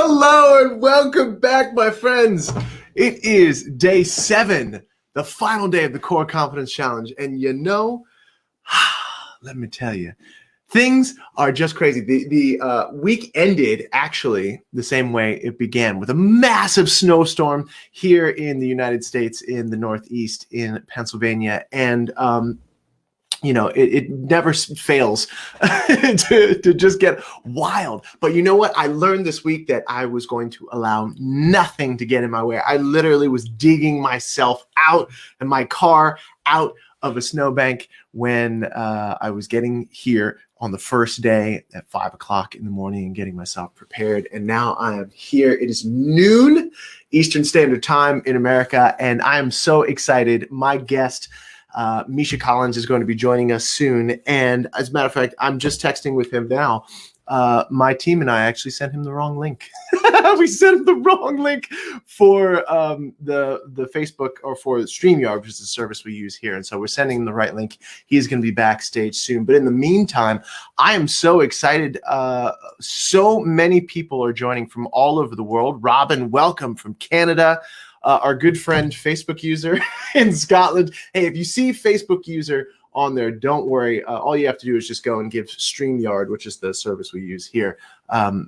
Hello and welcome back, my friends. It is day 7, the final day of the Core Confidence Challenge. And let me tell you, things are just crazy. The week ended actually the same way it began, with a massive snowstorm here in the United States, in the Northeast, in Pennsylvania. And it never fails to just get wild. But you know what? I learned this week that I was going to allow nothing to get in my way. I literally was digging myself out and my car out of a snowbank when I was getting here on the first day at 5 o'clock in the morning and getting myself prepared. And now I am here. It is noon Eastern Standard Time in America, and I am so excited. My guest, Misha Collins, is going to be joining us soon. And as a matter of fact, I'm just texting with him now. My team and I actually sent him the wrong link. We sent him the wrong link for the Facebook, or for StreamYard, which is the service we use here. And so we're sending him the right link. He's going to be backstage soon. But in the meantime, I am so excited. So many people are joining from all over the world. Robin, welcome from Canada. Our good friend, Facebook user in Scotland. Hey, if you see Facebook user on there, don't worry. All you have to do is just go and give StreamYard, which is the service we use here,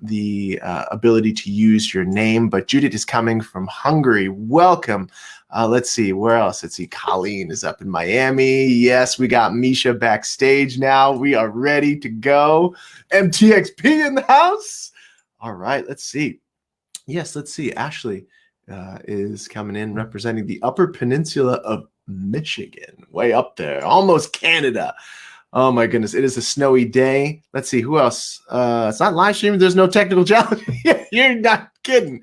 the ability to use your name. But Judith is coming from Hungary. Welcome. Let's see, where else? Let's see, Colleen is up in Miami. Yes, we got Misha backstage now. We are ready to go. MTXP in the house. All right, let's see. Yes, let's see. Ashley is coming in representing the Upper Peninsula of Michigan, way up there, almost Canada. Oh my goodness, it is a snowy day. Let's see, who else? It's not live streaming. There's no technical challenge. You're not kidding.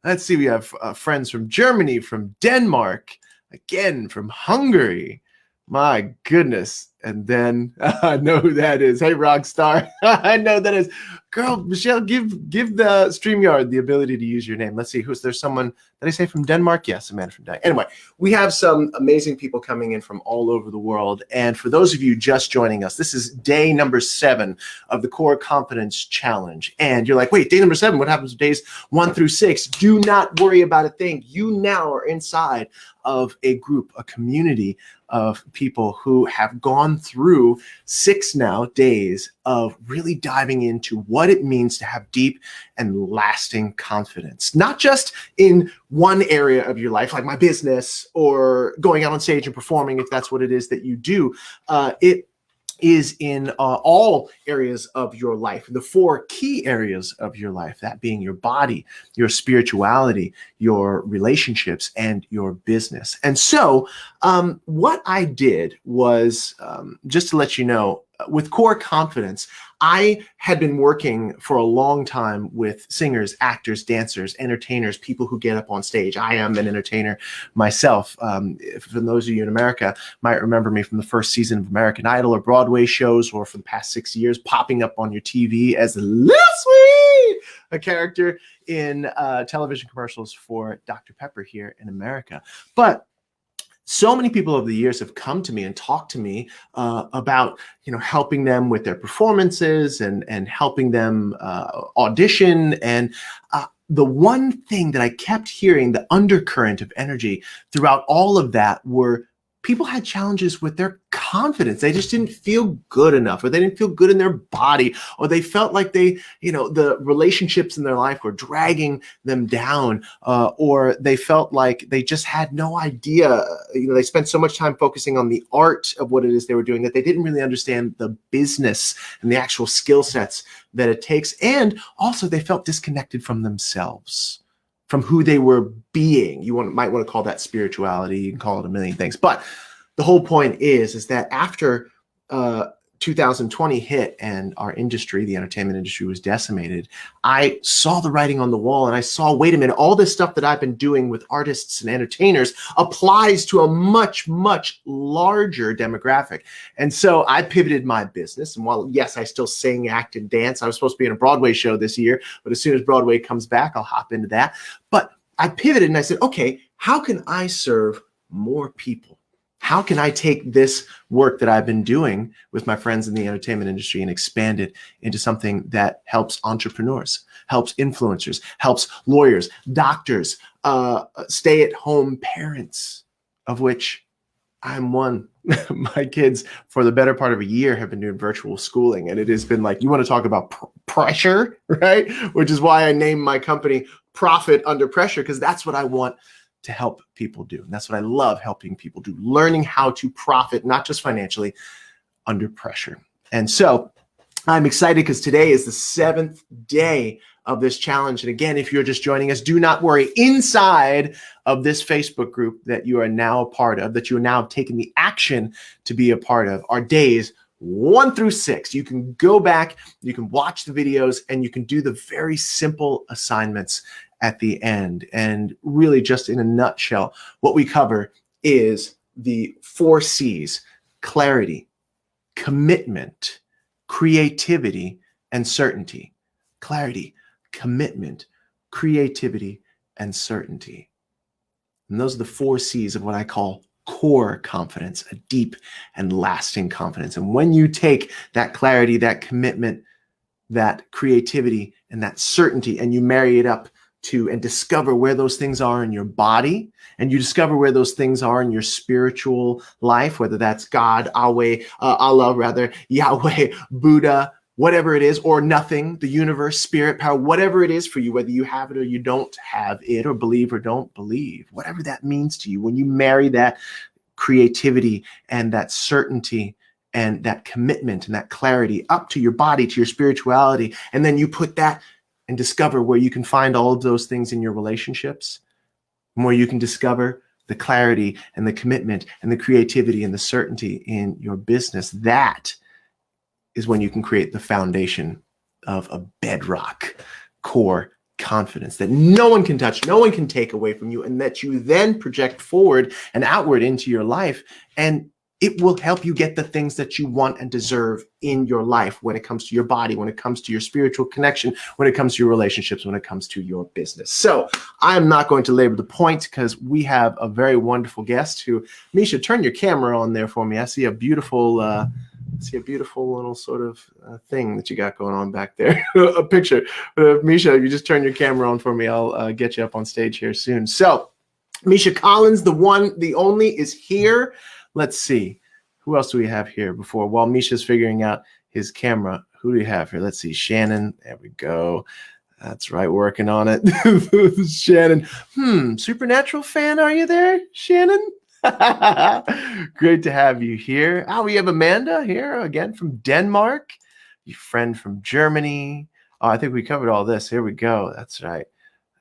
Let's see, we have friends from Germany, from Denmark, again from Hungary. My goodness. And then I know who that is. Hey, Rockstar. I know that is. Girl, Michelle, give the StreamYard the ability to use your name. Let's see, there's someone, did I say from Denmark? Yes, Amanda from Denmark. Anyway, we have some amazing people coming in from all over the world. And for those of you just joining us, this is day number 7 of the Core Confidence Challenge. And you're like, wait, day number 7, what happens to days 1 through 6? Do not worry about a thing. You now are inside of a group, a community of people who have gone through 6 now days of really diving into what it means to have deep and lasting confidence, not just in one area of your life, like my business or going out on stage and performing, if that's what it is that you do. It is in all areas of your life, the 4 key areas of your life, that being your body, your spirituality, your relationships, and your business. And so what I did was, just to let you know, with Core Confidence, I had been working for a long time with singers, actors, dancers, entertainers, people who get up on stage. I am an entertainer myself. For those of you in America, might remember me from the first season of American Idol or Broadway shows, or for the past 6 years, popping up on your TV as Lil Sweet, a character in television commercials for Dr. Pepper here in America. But so many people over the years have come to me and talked to me about, helping them with their performances and helping them audition. And the one thing that I kept hearing, the undercurrent of energy throughout all of that, were people had challenges with their confidence. They just didn't feel good enough, or they didn't feel good in their body, or they felt like the relationships in their life were dragging them down, or they felt like they just had no idea. They spent so much time focusing on the art of what it is they were doing that they didn't really understand the business and the actual skill sets that it takes. And also they felt disconnected from themselves, from who they were being. Might want to call that spirituality. You can call it a million things. But the whole point is that after 2020 hit and our industry, the entertainment industry, was decimated, I saw the writing on the wall, and I saw, wait a minute, all this stuff that I've been doing with artists and entertainers applies to a much, much larger demographic. And so I pivoted my business. And while, yes, I still sing, act, and dance, I was supposed to be in a Broadway show this year, but as soon as Broadway comes back, I'll hop into that. But I pivoted and I said, okay, how can I serve more people? How can I take this work that I've been doing with my friends in the entertainment industry and expand it into something that helps entrepreneurs, helps influencers, helps lawyers, doctors, stay-at-home parents, of which I'm one. My kids, for the better part of a year, have been doing virtual schooling, and it has been like, you want to talk about pressure, right? Which is why I named my company Profit Under Pressure, because that's what I want to help people do. And that's what I love helping people do, learning how to profit, not just financially, under pressure. And so I'm excited because today is the 7th day of this challenge. And again, if you're just joining us, do not worry. Inside of this Facebook group that you are now a part of, that you are now taking the action to be a part of, are days 1 through 6. You can go back, you can watch the videos, and you can do the very simple assignments at the end. And really, just in a nutshell, what we cover is the 4 C's: clarity, commitment, creativity, and certainty. Clarity, commitment, creativity, and certainty. And those are the 4 C's of what I call core confidence, a deep and lasting confidence. And when you take that clarity, that commitment, that creativity, and that certainty, and you marry it up to and discover where those things are in your body, and you discover where those things are in your spiritual life, whether that's God, Allah rather, Yahweh, Buddha, whatever it is, or nothing, the universe, spirit, power, whatever it is for you, whether you have it or you don't have it, or believe or don't believe, whatever that means to you, when you marry that creativity and that certainty and that commitment and that clarity up to your body, to your spirituality, and then you put that and discover where you can find all of those things in your relationships, and where you can discover the clarity and the commitment and the creativity and the certainty in your business. That is when you can create the foundation of a bedrock core confidence that no one can touch, no one can take away from you, and that you then project forward and outward into your life. And it will help you get the things that you want and deserve in your life, when it comes to your body, when it comes to your spiritual connection, when it comes to your relationships, when it comes to your business. So I'm not going to labor the point, because we have a very wonderful guest who, Misha, turn your camera on there for me. I see a beautiful little sort of thing that you got going on back there, a picture. Misha, if you just turn your camera on for me, I'll get you up on stage here soon. So Misha Collins, the one, the only, is here. Let's see. Who else do we have here before? While Misha's figuring out his camera, who do we have here? Let's see. Shannon. There we go. That's right. Working on it. Shannon. Supernatural fan, are you there, Shannon? Great to have you here. Oh, we have Amanda here again from Denmark. Your friend from Germany. Oh, I think we covered all this. Here we go. That's right.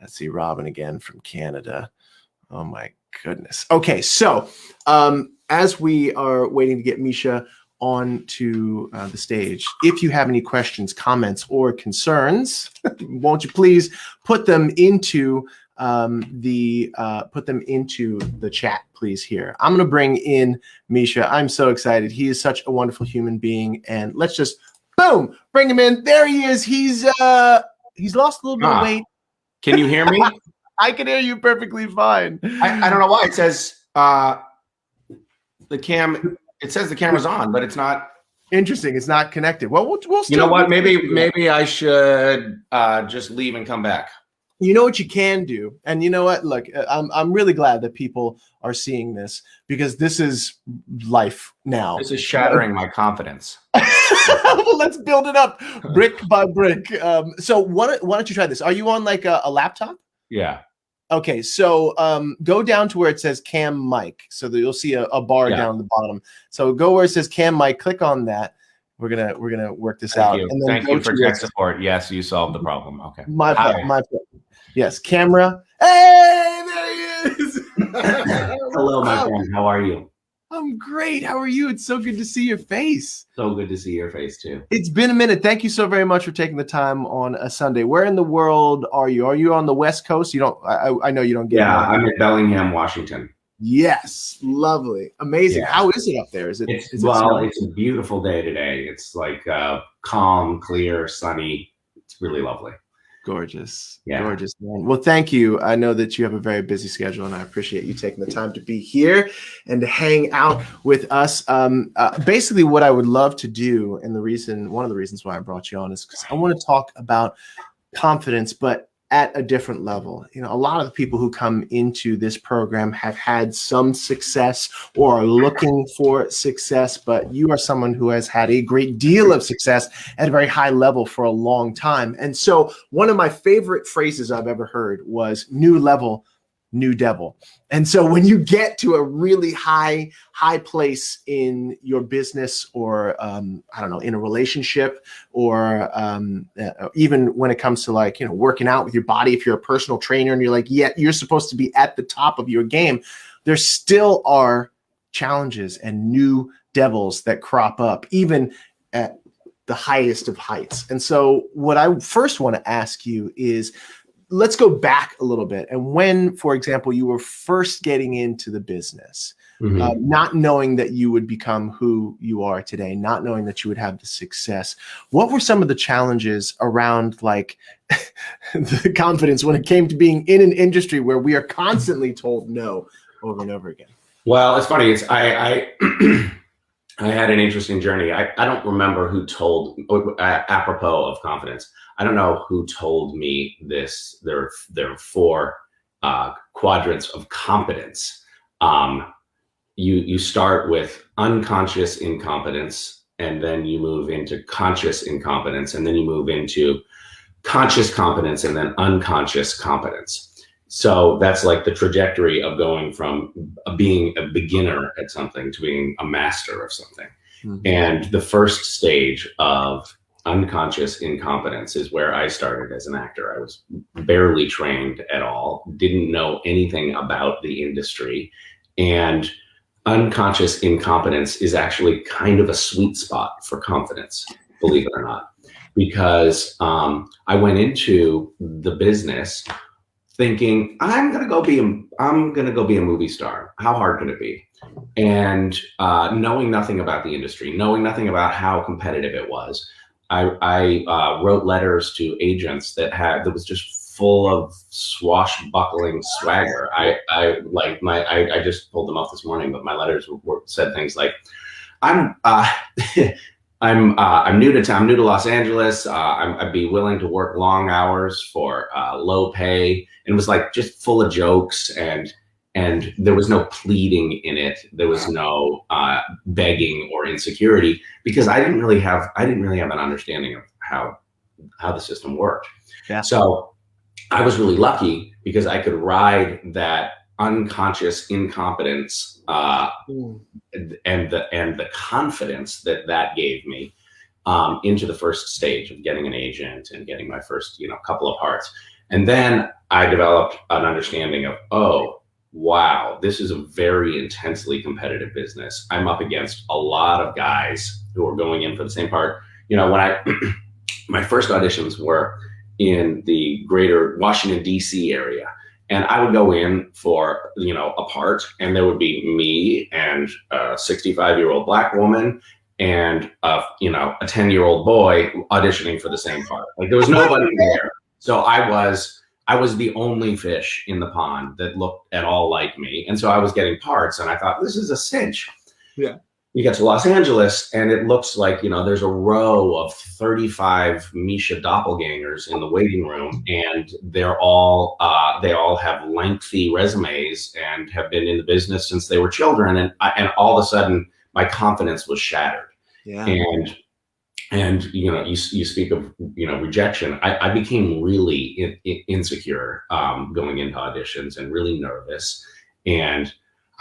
Let's see. Robin again from Canada. Oh, my goodness. Okay, so as we are waiting to get Misha onto the stage, if you have any questions, comments, or concerns, won't you please put them into the chat, please. Here, I'm going to bring in Misha. I'm so excited. He is such a wonderful human being, and let's just boom, bring him in. There he is. He's lost a little bit of weight. Can you hear me? I can hear you perfectly fine. I don't know why it says it says the camera's on, but it's not. Interesting. It's not connected. Well, we'll still, you know what? Maybe I should just leave and come back. You know what you can do, and you know what? Look, I'm really glad that people are seeing this, because this is life now. This is shattering my confidence. Well, let's build it up brick by brick. So why don't you try this? Are you on like a laptop? Yeah. Okay, so go down to where it says Cam Mic. So that you'll see a bar down the bottom. So go where it says Cam Mic, click on that. We're gonna work this out. And then Thank you for tech support. Yes, you solved the problem. Okay. My problem. Yes, camera. Hey, there he is. Hello, my friend. How are you? I'm great. How are you? It's so good to see your face. So good to see your face too. It's been a minute. Thank you so very much for taking the time on a Sunday. Where in the world are you? Are you on the West Coast? You don't. I know you don't get. Yeah, I'm in Bellingham, Washington. Yes, lovely, amazing. Yeah. How is it up there? Is it? It's a beautiful day today. It's like calm, clear, sunny. It's really lovely. Gorgeous. Yeah. Gorgeous, man. Well, thank you. I know that you have a very busy schedule, and I appreciate you taking the time to be here and to hang out with us. Basically, what I would love to do, and one of the reasons why I brought you on is because I want to talk about confidence, but at a different level. You know, a lot of the people who come into this program have had some success or are looking for success, but you are someone who has had a great deal of success at a very high level for a long time. And so one of my favorite phrases I've ever heard was new level, new devil. And so when you get to a really high place in your business or, I don't know, in a relationship or even when it comes to like, you know, working out with your body, if you're a personal trainer and you're like, yeah, you're supposed to be at the top of your game, there still are challenges and new devils that crop up, even at the highest of heights. And so what I first want to ask you is, let's go back a little bit. And when, for example, you were first getting into the business, not knowing that you would become who you are today, not knowing that you would have the success, what were some of the challenges around like the confidence when it came to being in an industry where we are constantly told no over and over again? Well, it's funny. I I had an interesting journey. I don't remember who told, apropos of confidence, I don't know who told me this. There are four quadrants of competence. You start with unconscious incompetence, and then you move into conscious incompetence, and then you move into conscious competence, and then unconscious competence. So that's like the trajectory of going from being a beginner at something to being a master of something. Mm-hmm. And the first stage of unconscious incompetence is where I started as an actor. I was barely trained at all, didn't know anything about the industry. And unconscious incompetence is actually kind of a sweet spot for confidence, believe it or not, because I went into the business thinking I'm gonna go be a movie star. How hard can it be? And knowing nothing about the industry, knowing nothing about how competitive it was, I wrote letters to agents that was just full of swashbuckling swagger. I just pulled them off this morning, but my letters said things like, I'm new to Los Angeles. I'd be willing to work long hours for low pay. And it was like just full of jokes, and there was no pleading in it. There was no begging or insecurity, because I didn't really have an understanding of how the system worked. Yeah. So I was really lucky because I could ride that unconscious incompetence and the confidence that gave me into the first stage of getting an agent and getting my first couple of parts. And then I developed an understanding of, oh, wow, this is a very intensely competitive business. I'm up against a lot of guys who are going in for the same part. When my first auditions were in the greater Washington, D.C. area. And I would go in for, a part, and there would be me and a 65-year-old black woman and, a 10-year-old boy auditioning for the same part. Like, there was nobody there. So I was the only fish in the pond that looked at all like me. And so I was getting parts, and I thought, this is a cinch. Yeah. You get to Los Angeles, and it looks like, there's a row of 35 Misha doppelgangers in the waiting room, and they all have lengthy resumes and have been in the business since they were children. And all of a sudden, my confidence was shattered. Yeah. And you speak of rejection. I became really insecure going into auditions and really nervous, and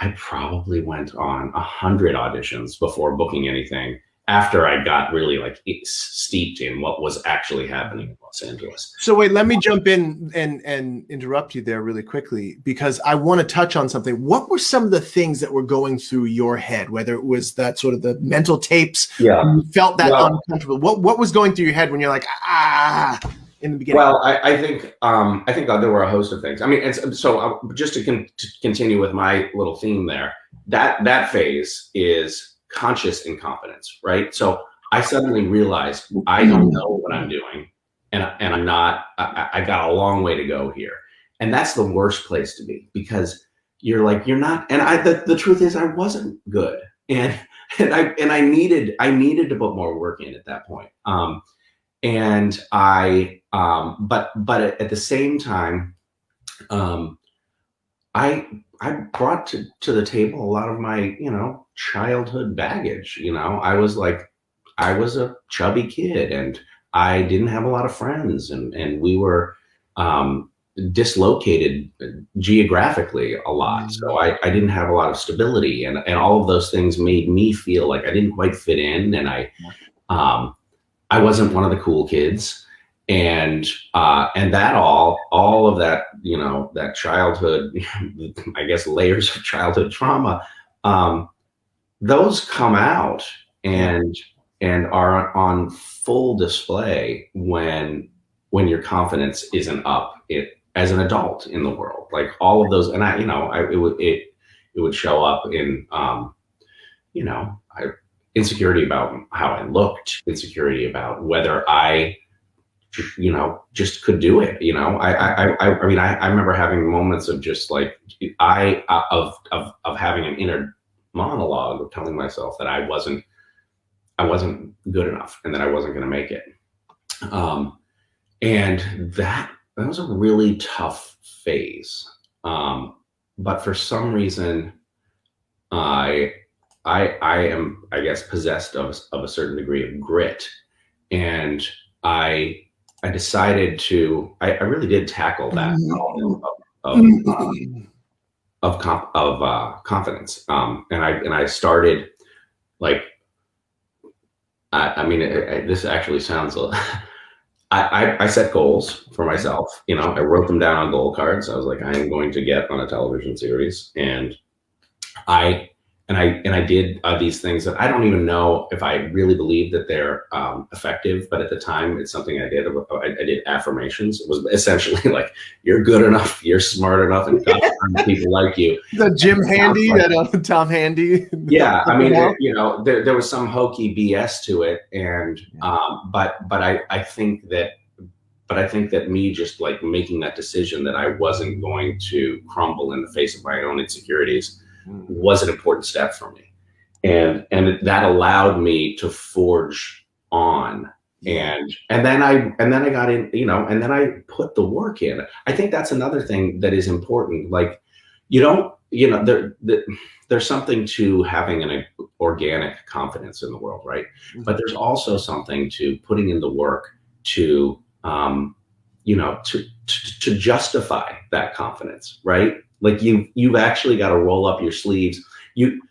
I probably went on 100 auditions before booking anything, after I got really steeped in what was actually happening in Los Angeles. So wait, let me jump in and interrupt you there really quickly, because I want to touch on something. What were some of the things that were going through your head, whether it was that sort of the mental tapes, you felt that uncomfortable? What was going through your head when you're like, in the beginning? Well, I think there were a host of things. I mean, so just to continue with my little theme there, that phase is conscious incompetence, right? So I suddenly realized I don't know what I'm doing. and I'm not. I got a long way to go here, and that's the worst place to be, because you're like, you're not. And the truth is, I wasn't good, and I needed to put more work in at that point. And but at the same time, I brought to the table a lot of my, childhood baggage. I was a chubby kid, and I didn't have a lot of friends, and we were dislocated geographically a lot. So I didn't have a lot of stability, and all of those things made me feel like I didn't quite fit in, and I wasn't one of the cool kids. And that all of that, that childhood, I guess layers of childhood trauma, those come out and are on full display when your confidence isn't up as an adult in the world. Like all of those, and it would show up in insecurity about how I looked, insecurity about whether I just could do it. I mean, I remember having moments of just like of having an inner monologue of telling myself that I wasn't good enough, and that I wasn't going to make it. And that was a really tough phase. But for some reason, I am, I guess, possessed of a certain degree of grit, and I decided to. I really did tackle that of confidence, and I started like. I mean, this actually sounds. I set goals for myself. I wrote them down on goal cards. I was like, I am going to get on a television series, and I did these things that I don't even know if I really believe that they're effective, but at the time, it's something I did. I did affirmations. It was essentially like, you're good enough, you're smart enough, and people like you. The Jim Handy, that Tom Handy. Yeah, I mean, there was some hokey BS to it, and but I think that me just like making that decision that I wasn't going to crumble in the face of my own insecurities was an important step for me, and that allowed me to forge on, and then I got in, and then I put the work in. I think that's another thing that is important. Like, there's something to having an organic confidence in the world, right? But there's also something to putting in the work to to justify that confidence, right? Like you've actually got to roll up your sleeves. You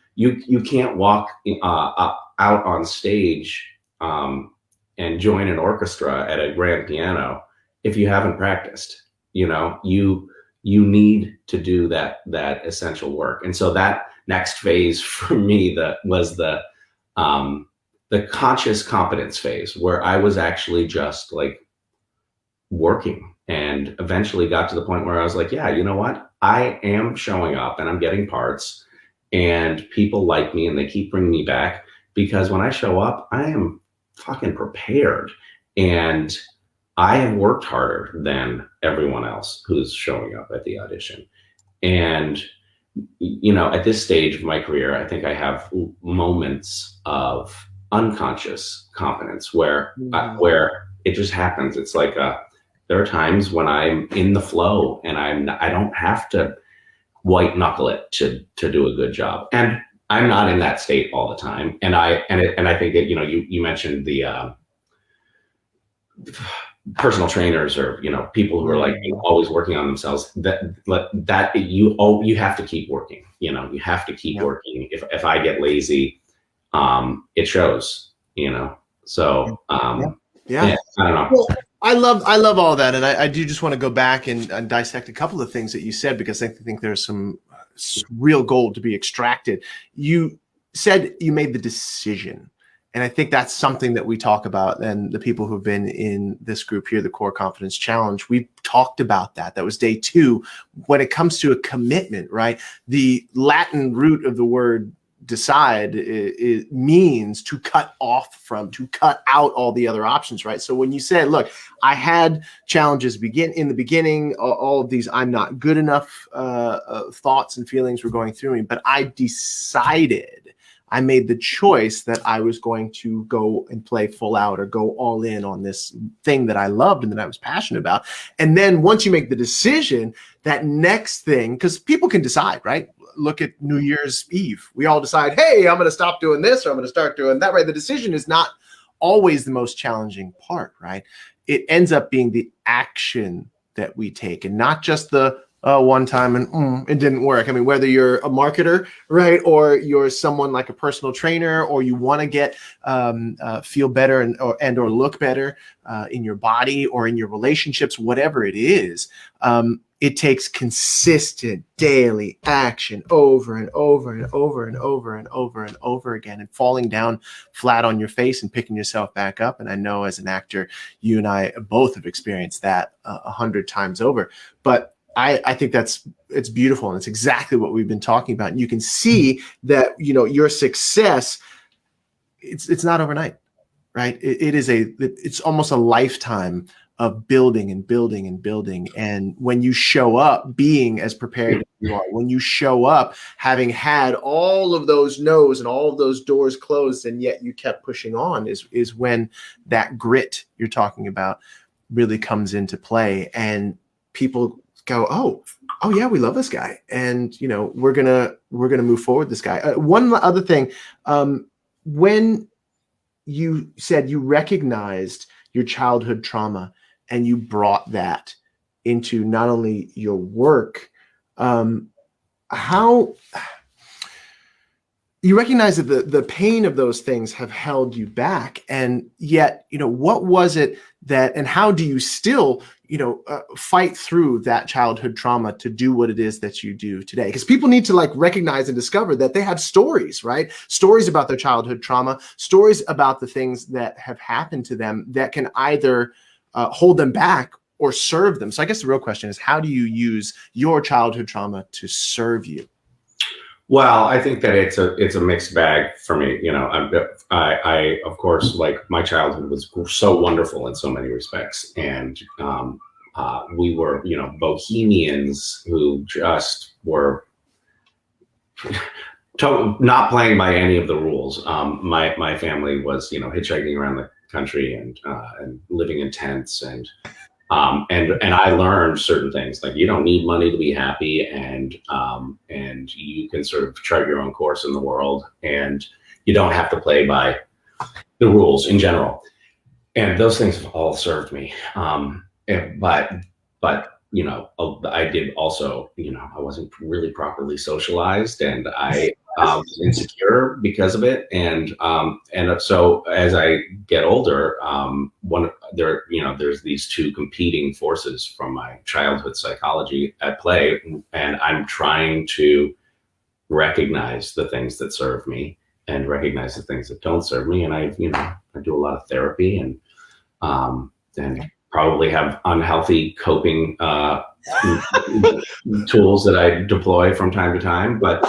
can't walk out on stage and join an orchestra at a grand piano if you haven't practiced. You need to do that essential work. And so that next phase for me was the conscious competence phase, where I was actually just like working, and eventually got to the point where I was like, yeah, you know what? I am showing up and I'm getting parts, and people like me and they keep bringing me back, because when I show up, I am fucking prepared, and I have worked harder than everyone else who's showing up at the audition. And, at this stage of my career, I think I have moments of unconscious competence where it just happens. It's like there are times when I'm in the flow and I don't have to white knuckle it to do a good job. And I'm not in that state all the time. And I think that, you mentioned the personal trainers, or, people who are like always working on themselves, that you have to keep working, you have to keep working. If I get lazy, it shows, so, I don't know. Well, I love all that. And I do just want to go back and dissect a couple of things that you said, because I think there's some real gold to be extracted. You said you made the decision. And I think that's something that we talk about. And the people who've been in this group here, the Core Confidence Challenge, we talked about that. That was day 2. When it comes to a commitment, right? The Latin root of the word decide it means to cut out all the other options, right? So when you say, look, I had challenges in the beginning, all of these I'm not good enough thoughts and feelings were going through me, but I made the choice that I was going to go and play full out or go all in on this thing that I loved and that I was passionate about. And then once you make the decision, that next thing, because people can decide, right? Look at New Year's Eve. We all decide, hey, I'm going to stop doing this or I'm going to start doing that, right? The decision is not always the most challenging part, right? It ends up being the action that we take and not just the one time and it didn't work. I mean, whether you're a marketer, right, or you're someone like a personal trainer, or you want to get feel better and or look better in your body or in your relationships, whatever it is, it takes consistent daily action over and over and over and over and over and over again, and falling down flat on your face and picking yourself back up. And I know as an actor, you and I both have experienced that 100 times over. But I think it's beautiful, and it's exactly what we've been talking about. And you can see that, you know, your success, it's not overnight, right? It's almost a lifetime of building and building and building. And when you show up being as prepared as you are, when you show up having had all of those no's and all of those doors closed, and yet you kept pushing on, is when that grit you're talking about really comes into play. And people go, oh yeah, we love this guy, and you know, we're gonna move forward this guy. One other thing, when you said you recognized your childhood trauma and you brought that into not only your work, how you recognize that the pain of those things have held you back, and yet, you know, what was it that, and how do you still, you know, fight through that childhood trauma to do what it is that you do today? Because people need to like recognize and discover that they have stories, right? Stories about their childhood trauma, stories about the things that have happened to them that can either hold them back or serve them. So I guess the real question is, how do you use your childhood trauma to serve you? Well, I think that it's a mixed bag for me. You know, I of course, like, my childhood was so wonderful in so many respects, and we were, you know, bohemians who just were not playing by any of the rules. My family was, you know, hitchhiking around the country and living in tents, and I learned certain things, like you don't need money to be happy, and you can sort of chart your own course in the world, and you don't have to play by the rules in general. And those things have all served me. But you know, I did also, you know, I wasn't really properly socialized, and I was insecure because of it. And so as I get older, there's these two competing forces from my childhood psychology at play, and I'm trying to recognize the things that serve me and recognize the things that don't serve me. And I do a lot of therapy, and probably have unhealthy coping tools that I deploy from time to time, but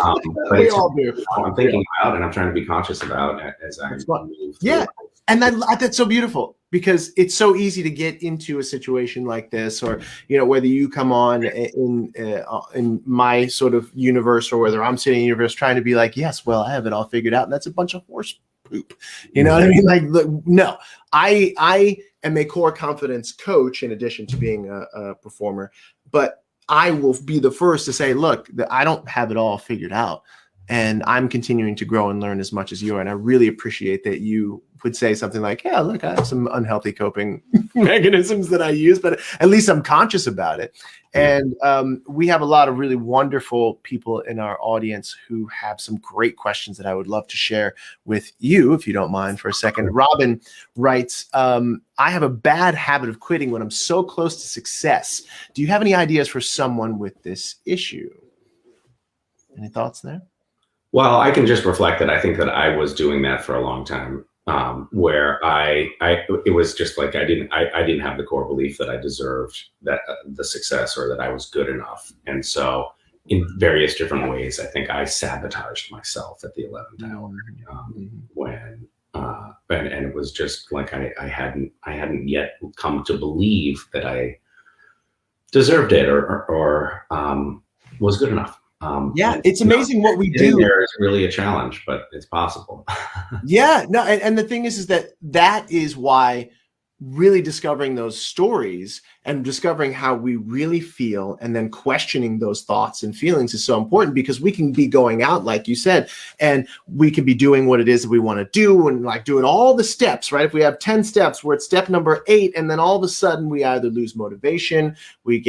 we all do. I'm thinking about, and I'm trying to be conscious about as I move. Yeah, and that's so beautiful, because it's so easy to get into a situation like this, or, you know, whether you come on in my sort of universe, or whether I'm sitting in universe trying to be like, yes, well, I have it all figured out, and that's a bunch of horse poop. You know what I mean? Like, no, I am a core confidence coach in addition to being a performer, but I will be the first to say, look, that I don't have it all figured out, and I'm continuing to grow and learn as much as you are. And I really appreciate that you would say something like, yeah, look, I have some unhealthy coping mechanisms that I use, but at least I'm conscious about it. And we have a lot of really wonderful people in our audience who have some great questions that I would love to share with you, if you don't mind for a second. Robin writes, I have a bad habit of quitting when I'm so close to success. Do you have any ideas for someone with this issue? Any thoughts there? Well, I can just reflect that I think that I was doing that for a long time, where it was just like I didn't have the core belief that I deserved that the success, or that I was good enough. And so in various different ways, I think I sabotaged myself at the 11th hour when, and it was just like I hadn't yet come to believe that I deserved it or was good enough. Yeah, it's amazing what we do. There is really a challenge, but it's possible. Yeah, no, and the thing is that is why really discovering those stories and discovering how we really feel and then questioning those thoughts and feelings is so important, because we can be going out, like you said, and we can be doing what it is that we want to do and like doing all the steps, right? If we have 10 steps, we're at step number 8, and then all of a sudden we either lose motivation, we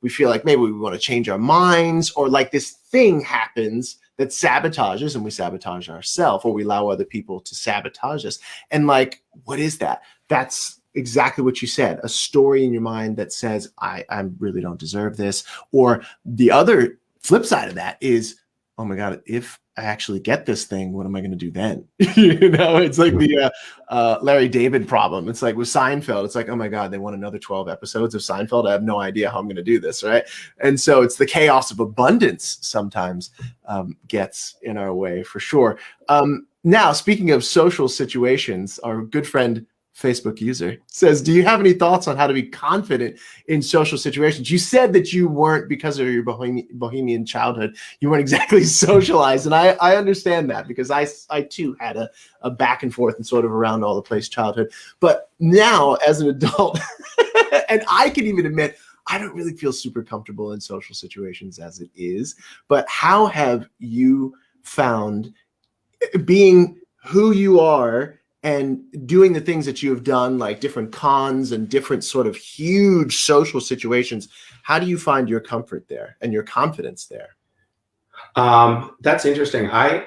feel like maybe we want to change our minds, or like this thing happens that sabotages, and we sabotage ourselves, or we allow other people to sabotage us. And like, what is that? That's exactly what you said, a story in your mind that says, I really don't deserve this. Or the other flip side of that is, oh my God, if I actually get this thing, what am I going to do then? It's like the Larry David problem. It's like with Seinfeld, it's like, oh my God, they want another 12 episodes of Seinfeld. I have no idea how I'm going to do this, right? And so it's the chaos of abundance sometimes gets in our way, for sure. Now, speaking of social situations, our good friend Facebook user says, do you have any thoughts on how to be confident in social situations? You said that you weren't, because of your bohemian childhood, you weren't exactly socialized. And I understand that, because I too had a back and forth and sort of around all the place childhood. But now as an adult, and I can even admit, I don't really feel super comfortable in social situations as it is. But how have you found being who you are and doing the things that you have done, like different cons and different sort of huge social situations? How do you find your comfort there and your confidence there? That's interesting. I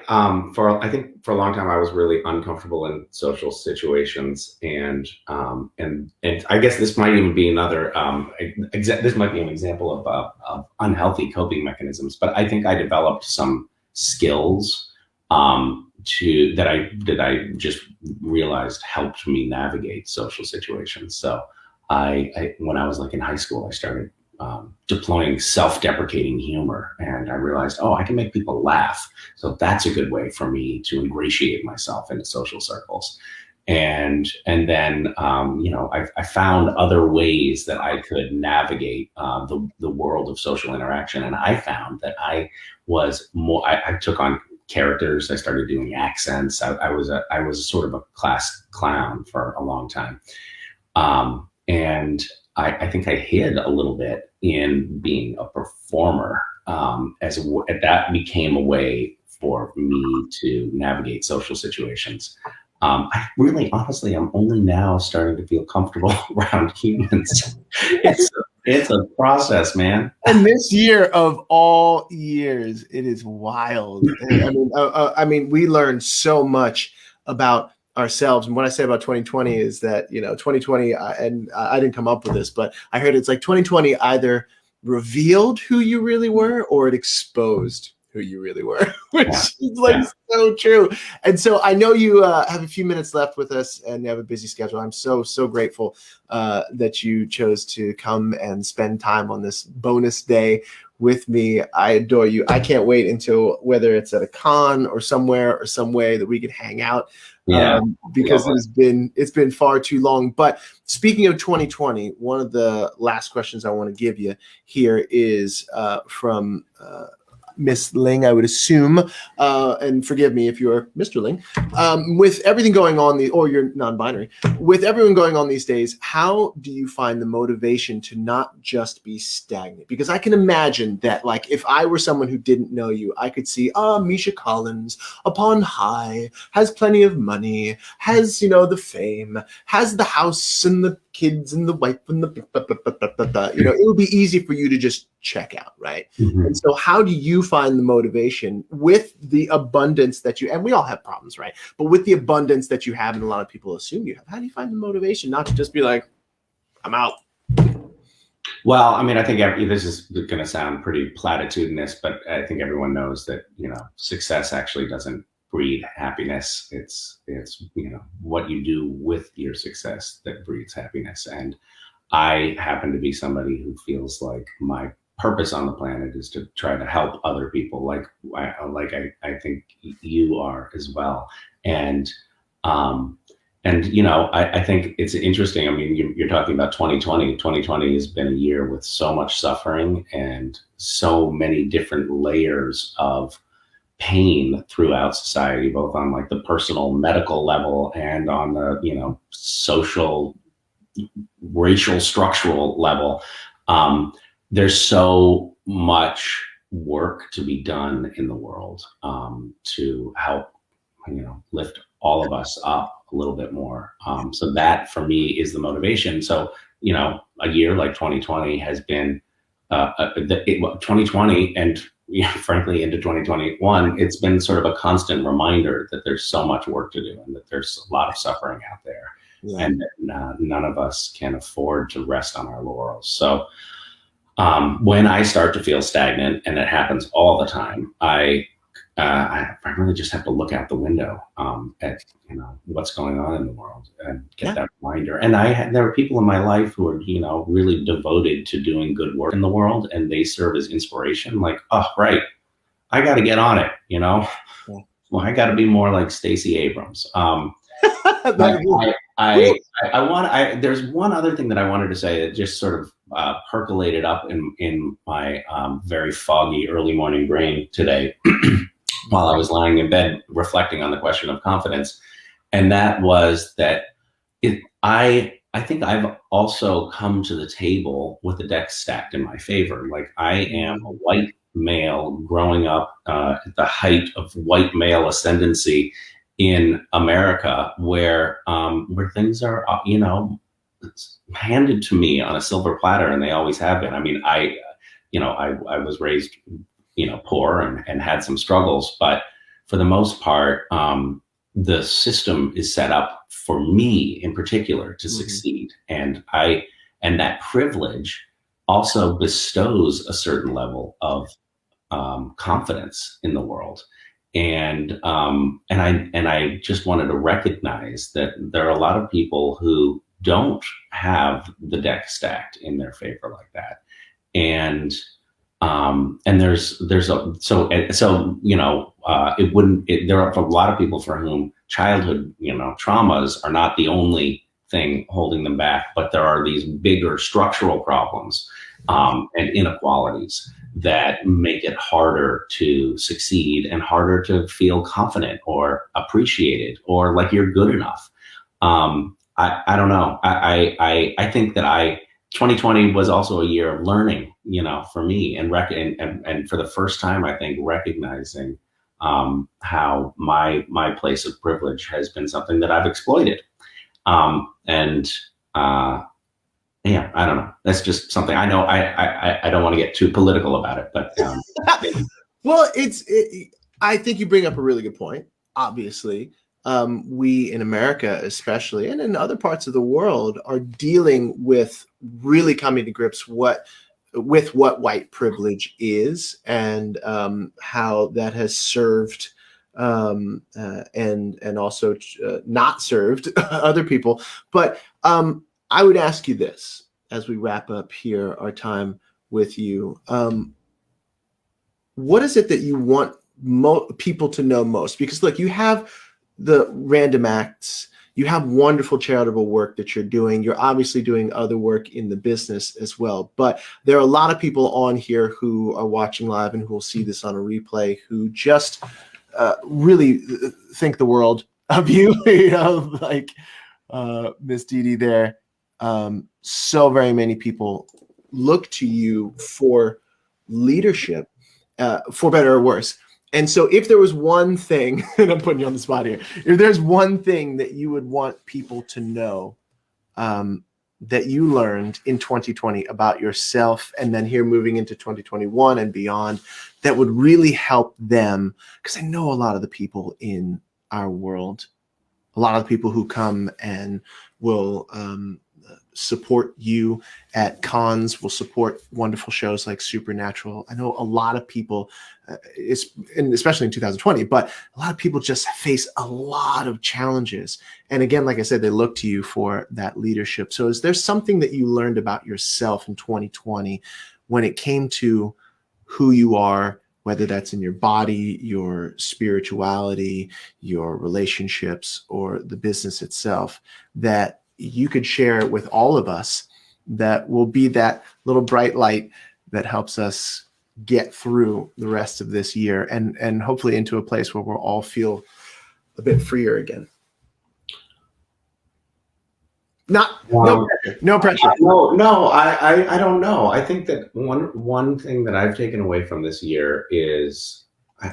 think for a long time I was really uncomfortable in social situations, and I guess this might even be another this might be an example of unhealthy coping mechanisms. But I think I developed some skills that I just realized helped me navigate social situations. So I when I was like in high school, I started deploying self-deprecating humor, and I realized, oh, I can make people laugh. So that's a good way for me to ingratiate myself into social circles. And then I found other ways that I could navigate the world of social interaction. And I found that I was more. I took on characters. I started doing accents. I was sort of a class clown for a long time, and I think I hid a little bit in being a performer. That became a way for me to navigate social situations. I really, honestly, I'm only now starting to feel comfortable around humans. It's a process, man. And this year of all years, it is wild. I mean, we learned so much about ourselves. And what I say about 2020 is that, 2020, and I didn't come up with this, but I heard it's like 2020 either revealed who you really were or it exposed who you really were, which is like so true. And so I know you have a few minutes left with us and you have a busy schedule. I'm so grateful that you chose to come and spend time on this bonus day with me. I adore you. I can't wait until, whether it's at a con or somewhere or some way, that we can hang out. Because it's been far too long. But speaking of 2020, one of the last questions I want to give you here is from Miss Ling, I would assume, and forgive me if you're Mr. Ling, with everything going on, or you're non-binary, with everyone going on these days, how do you find the motivation to not just be stagnant? Because I can imagine that, like, if I were someone who didn't know you, I could see, Misha Collins upon high, has plenty of money, has, the fame, has the house and the kids and the wife and it would be easy for you to just check out, right? Mm-hmm. And so how do you find the motivation with the abundance that you, and we all have problems, right? But with the abundance that you have, and a lot of people assume you have, how do you find the motivation not to just be like, I'm out? Well, I mean, I think this is going to sound pretty platitudinous, but I think everyone knows that, success actually doesn't breed happiness. It's what you do with your success that breeds happiness. And I happen to be somebody who feels like my purpose on the planet is to try to help other people, like I think you are as well. And I think it's interesting. I mean, you're talking about 2020. 2020 has been a year with so much suffering and so many different layers of pain throughout society, both on like the personal medical level and on the, social, racial, structural level. There's so much work to be done in the world to help, lift all of us up a little bit more. So that for me is the motivation. So, a year like 2020 has been 2020 and frankly into 2021, it's been sort of a constant reminder that there's so much work to do and that there's a lot of suffering out there. Yeah. And that none of us can afford to rest on our laurels. So when I start to feel stagnant, and it happens all the time, I really just have to look out the window at what's going on in the world and get that reminder. And there are people in my life who are really devoted to doing good work in the world, and they serve as inspiration. Like, oh right, I got to get on it. Well, I got to be more like Stacey Abrams. There's one other thing that I wanted to say that just sort of percolated up in my very foggy early morning brain today while I was lying in bed reflecting on the question of confidence. And that was that I think I've also come to the table with the deck stacked in my favor. Like, I am a white male growing up at the height of white male ascendancy in America, where things are, handed to me on a silver platter, and they always have been. I mean, I was raised, poor and had some struggles, but for the most part, the system is set up for me in particular to succeed. And that privilege also bestows a certain level of confidence in the world. And I just wanted to recognize that there are a lot of people who don't have the deck stacked in their favor like that. And there's there are a lot of people for whom childhood, traumas are not the only thing holding them back, but there are these bigger structural problems and inequalities that make it harder to succeed and harder to feel confident or appreciated or like you're good enough. I don't know. I think that 2020 was also a year of learning, for me, and for the first time, I think, recognizing how my place of privilege has been something that I've exploited. Yeah, I don't know. That's just something I know. I don't want to get too political about it, but well, I think you bring up a really good point. Obviously, we in America, especially, and in other parts of the world, are dealing with really coming to grips with what white privilege is and how that has served and also not served other people. But I would ask you this as we wrap up here our time with you. What is it that you want people to know most? Because look, you have the Random Acts, you have wonderful charitable work that you're doing. You're obviously doing other work in the business as well. But there are a lot of people on here who are watching live and who will see this on a replay who just really think the world of you, like Miss Dee Dee there. So very many people look to you for leadership, for better or worse. And so if there was one thing, and I'm putting you on the spot here, if there's one thing that you would want people to know that you learned in 2020 about yourself, and then here moving into 2021 and beyond, that would really help them, because I know a lot of the people in our world, a lot of the people who come and will support you at cons, will support wonderful shows like Supernatural. I know a lot of people, and especially in 2020, but a lot of people just face a lot of challenges. And again, like I said, they look to you for that leadership. So is there something that you learned about yourself in 2020 when it came to who you are, whether that's in your body, your spirituality, your relationships, or the business itself, that you could share with all of us that will be that little bright light that helps us get through the rest of this year and hopefully into a place where we'll all feel a bit freer again? No pressure. No, I don't know. I think that one thing that I've taken away from this year is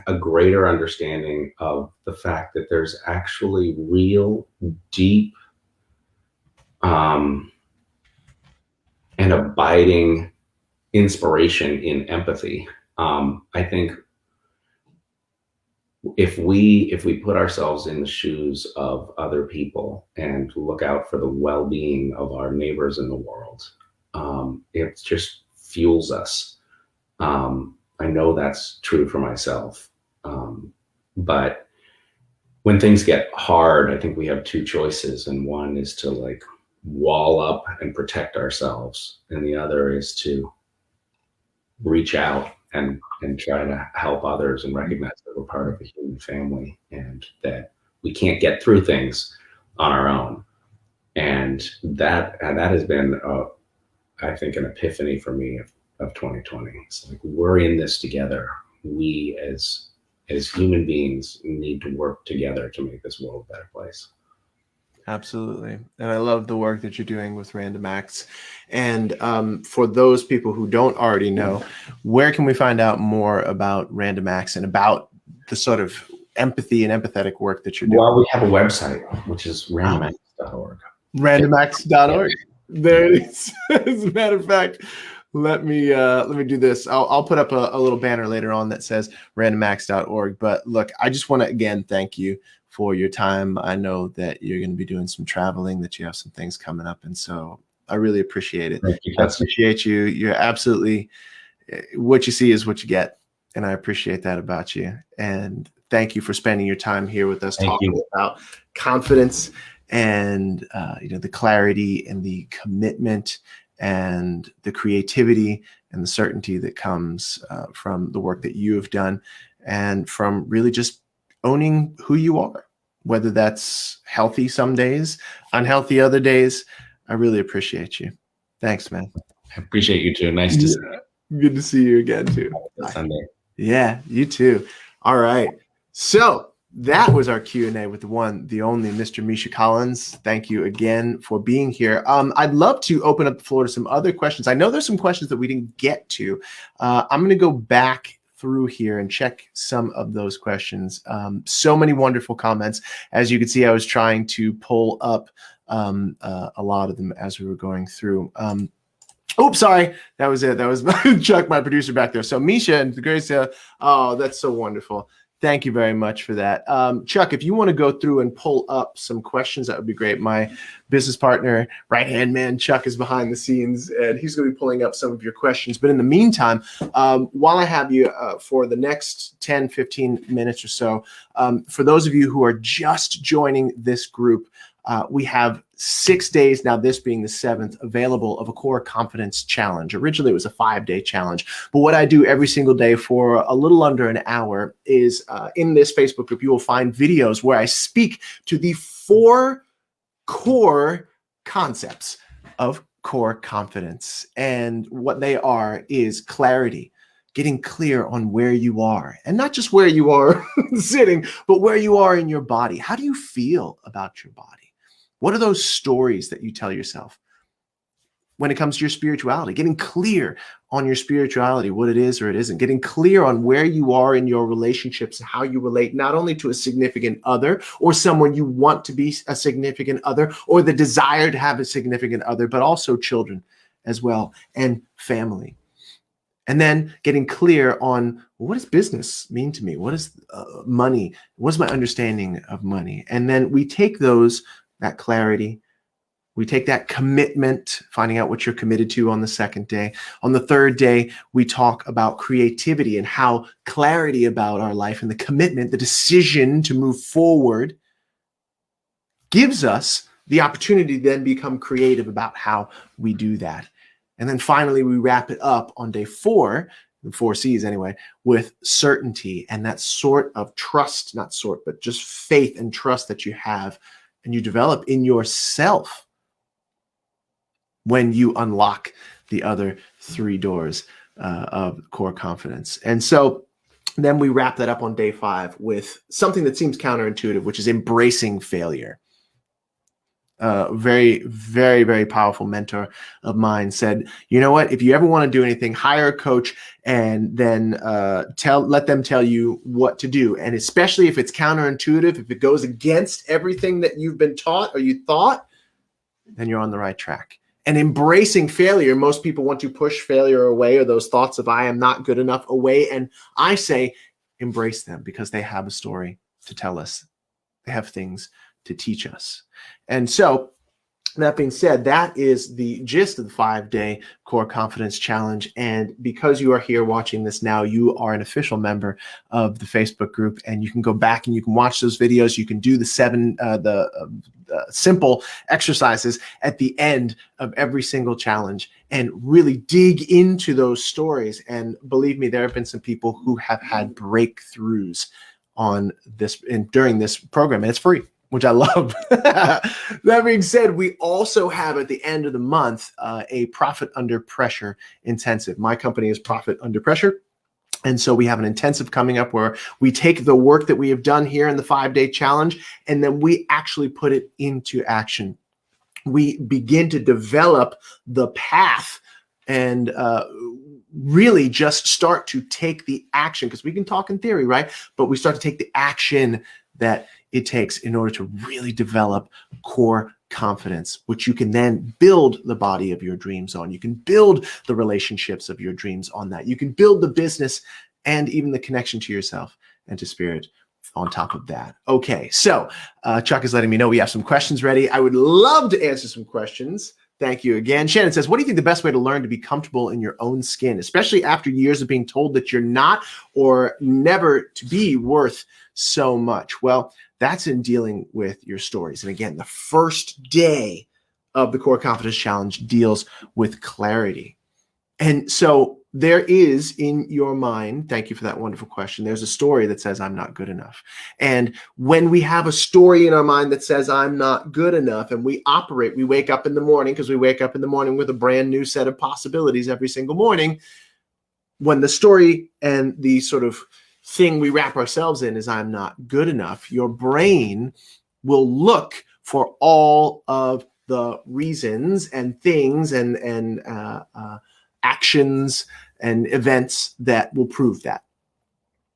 a greater understanding of the fact that there's actually real, deep, and abiding inspiration in empathy. I think if we put ourselves in the shoes of other people and look out for the well-being of our neighbors in the world, it just fuels us. I know that's true for myself. But when things get hard, I think we have two choices, and one is to like wall up and protect ourselves, and the other is to reach out and try to help others and recognize that we're part of a human family and that we can't get through things on our own. And that has been, I think, an epiphany for me of 2020. It's like, we're in this together. We as human beings need to work together to make this world a better place. Absolutely. And I love the work that you're doing with Random Acts. And for those people who don't already know, where can we find out more about Random Acts and about the sort of empathy and empathetic work that you're doing? Well, we have a website, which is randomacts.org. Randomacts.org. There it is. As a matter of fact, let me do this. I'll put up a little banner later on that says randomacts.org. But look, I just want to again thank you for your time. I know that you're going to be doing some traveling, that you have some things coming up, and so I really appreciate it. Thank you. I appreciate you. You're absolutely, what you see is what you get, and I appreciate that about you. And thank you for spending your time here with us, talking about confidence and the clarity and the commitment and the creativity and the certainty that comes from the work that you have done, and from really just owning who you are, whether that's healthy some days, unhealthy other days. I really appreciate you. Thanks, man. I appreciate you too. Nice to see you. Good to see you again too. Sunday. Yeah, you too. All right. So that was our Q&A with the one, the only Mr. Misha Collins. Thank you again for being here. I'd love to open up the floor to some other questions. I know there's some questions that we didn't get to. I'm going to go back through here and check some of those questions. So many wonderful comments. As you can see, I was trying to pull up a lot of them as we were going through. Oops, sorry. That was it. That was Chuck, my producer back there. So Misha and Grace, oh, that's so wonderful. Thank you very much for that. Chuck, if you want to go through and pull up some questions, that would be great. My business partner, right-hand man, Chuck, is behind the scenes, and he's going to be pulling up some of your questions. But in the meantime, while I have you for the next 10, 15 minutes or so, for those of you who are just joining this group, we have 6 days now, this being the 7th, available of a core confidence challenge. Originally, it was a 5-day challenge. But what I do every single day for a little under an hour is in this Facebook group, you will find videos where I speak to the 4 core concepts of core confidence. And what they are is clarity, getting clear on where you are, and not just where you are sitting, but where you are in your body. How do you feel about your body? What are those stories that you tell yourself? When it comes to your spirituality, getting clear on your spirituality, what it is or it isn't, getting clear on where you are in your relationships and how you relate not only to a significant other or someone you want to be a significant other or the desire to have a significant other, but also children as well and family. And then getting clear on what does business mean to me? What is money? What's my understanding of money? And then we take that clarity, We take that commitment, finding out what you're committed to on the second day. On the third day, we talk about creativity and how clarity about our life and the commitment, the decision to move forward gives us the opportunity to then become creative about how we do that. And then finally, we wrap it up on day 4, the 4 C's anyway, with certainty and that sort of trust, not sort, but just faith and trust that you have and you develop in yourself when you unlock the other 3 doors of core confidence. And so then we wrap that up on day 5 with something that seems counterintuitive, which is embracing failure. Very, very, very powerful mentor of mine said, you know what, if you ever want to do anything, hire a coach and then let them tell you what to do. And especially if it's counterintuitive, if it goes against everything that you've been taught or you thought, then you're on the right track. And embracing failure, most people want to push failure away or those thoughts of I am not good enough away. And I say, embrace them because they have a story to tell us. They have things to teach us. And so that being said, that is the gist of the 5-day Core Confidence Challenge. And because you are here watching this now, you are an official member of the Facebook group, and you can go back and you can watch those videos. You can do the 7 simple exercises at the end of every single challenge and really dig into those stories. And believe me, there have been some people who have had breakthroughs on this and during this program, and it's free, which I love. That being said, we also have at the end of the month a Profit Under Pressure intensive. My company is Profit Under Pressure. And so we have an intensive coming up where we take the work that we have done here in the 5-day challenge, and then we actually put it into action. We begin to develop the path and really just start to take the action, because we can talk in theory, right? But we start to take the action that it takes in order to really develop core confidence, which you can then build the body of your dreams on. You can build the relationships of your dreams on that. You can build the business and even the connection to yourself and to spirit on top of that. Okay, so Chuck is letting me know we have some questions ready. I would love to answer some questions. Thank you again. Shannon says, what do you think the best way to learn to be comfortable in your own skin, especially after years of being told that you're not or never to be worth so much? Well, that's in dealing with your stories. And again, the first day of the Core Confidence Challenge deals with clarity. And so there is in your mind, thank you for that wonderful question, there's a story that says I'm not good enough. And when we have a story in our mind that says I'm not good enough, and we wake up in the morning, because we wake up in the morning with a brand new set of possibilities every single morning. When the story and the sort of thing we wrap ourselves in is I'm not good enough, your brain will look for all of the reasons and things and actions and events that will prove that.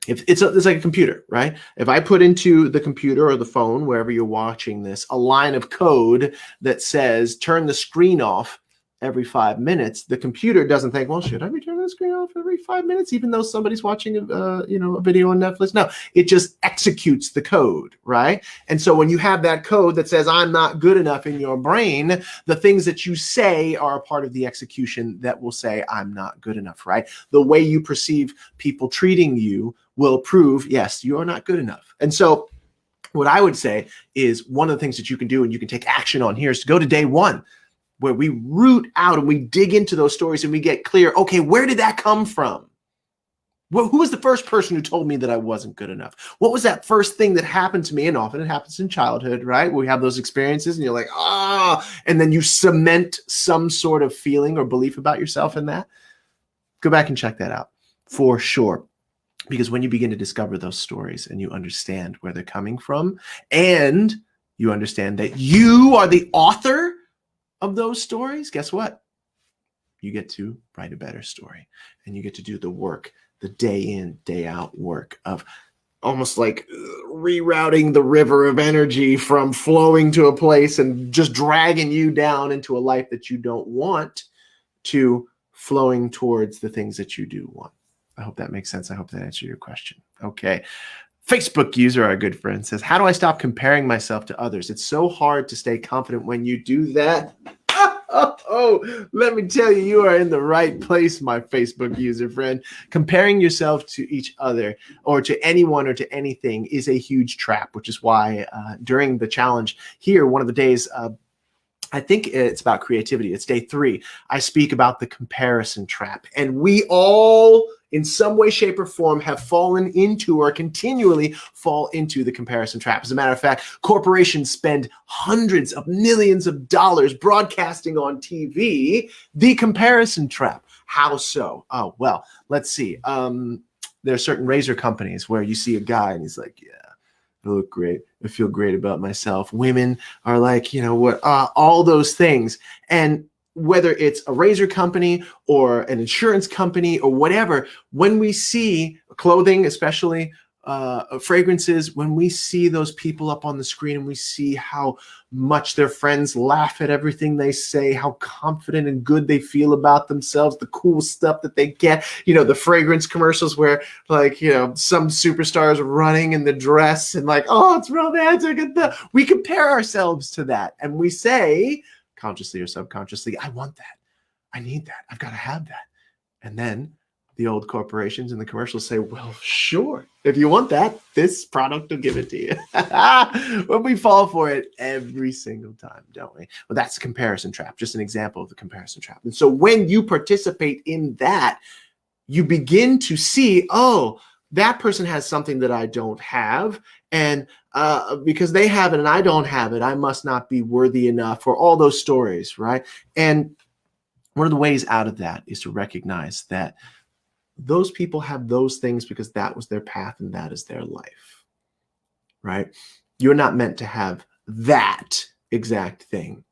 If it's like a computer, right? If I put into the computer or the phone, wherever you're watching this, a line of code that says turn the screen off every 5 minutes, the computer doesn't think, well, should I be turning the screen off every 5 minutes, even though somebody's watching a video on Netflix? No, it just executes the code, right? And so when you have that code that says I'm not good enough in your brain, the things that you say are a part of the execution that will say I'm not good enough, right? The way you perceive people treating you will prove, yes, you are not good enough. And so what I would say is one of the things that you can do and you can take action on here is to go to day 1, where we root out and we dig into those stories and we get clear, okay, where did that come from? Who was the first person who told me that I wasn't good enough? What was that first thing that happened to me? And often it happens in childhood, right? We have those experiences and you're like, and then you cement some sort of feeling or belief about yourself in that. Go back and check that out for sure. Because when you begin to discover those stories and you understand where they're coming from, and you understand that you are the author of those stories, guess what? You get to write a better story, and you get to do the work, the day in, day out work of almost like rerouting the river of energy from flowing to a place and just dragging you down into a life that you don't want to flowing towards the things that you do want. I hope that makes sense. I hope that answered your question. Okay. Facebook user, our good friend, says, how do I stop comparing myself to others? It's so hard to stay confident when you do that. Let me tell you, you are in the right place, my Facebook user friend. Comparing yourself to each other or to anyone or to anything is a huge trap, which is why during the challenge here, one of the days, I think it's about creativity. It's day 3. I speak about the comparison trap. And we all, in some way, shape, or form, have fallen into or continually fall into the comparison trap. As a matter of fact, corporations spend hundreds of millions of dollars broadcasting on TV the comparison trap. How so? Oh, well, let's see. There are certain razor companies where you see a guy and he's like, yeah, I look great. I feel great about myself. Women are like, you know what, all those things. And whether it's a razor company or an insurance company or whatever, when we see clothing, especially fragrances, when we see those people up on the screen and we see how much their friends laugh at everything they say, how confident and good they feel about themselves, the cool stuff that they get, you know, the fragrance commercials where, like, you know, some superstars running in the dress and like, oh, it's romantic. And we compare ourselves to that and we say, consciously or subconsciously, I want that. I need that. I've got to have that. And then the old corporations and the commercials say, well, sure, if you want that, this product will give it to you. But we fall for it every single time, don't we? Well, that's the comparison trap, just an example of the comparison trap. And so when you participate in that, you begin to see, oh, that person has something that I don't have. And because they have it and I don't have it, I must not be worthy enough, for all those stories, right? And one of the ways out of that is to recognize that those people have those things because that was their path and that is their life, right? You're not meant to have that exact thing.